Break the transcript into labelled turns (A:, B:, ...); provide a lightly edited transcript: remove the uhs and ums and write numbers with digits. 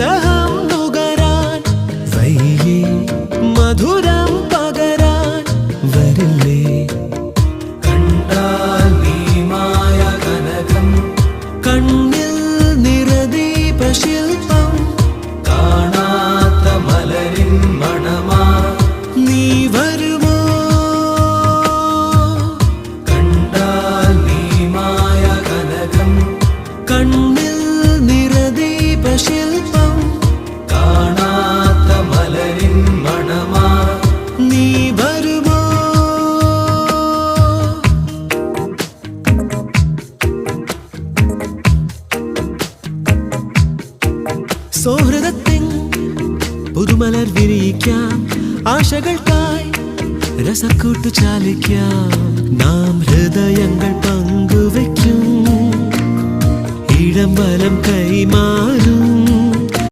A: വിരഹം നുകരാൻ വയ്യേ മധുരം പകരാൻ വരില്ലേ
B: കണ്ടാൽ നീ മായ കനകം
A: കണ്ണിൽ നിറദീപശില്പം
B: കാണാത്ത മലരിൻ മണമാ
A: നീ വരുമോ
B: കണ്ടാൽ നീ മായ കനകം
A: കണ്ണിൽ നിറദീപശില്പം
B: കാണാത്ത മലരിൻ മണമാ
A: നീ വരുമോ സൗഹൃദത്തിൻ പുതുമലർ വിരിയിക്കാം ആശകൾക്കായി രസക്കൂട്ടു ചാലിക്കാം നാം ഹൃദയങ്ങൾ പങ്കുവയ്ക്കും ഇടം വലം കൈമാറും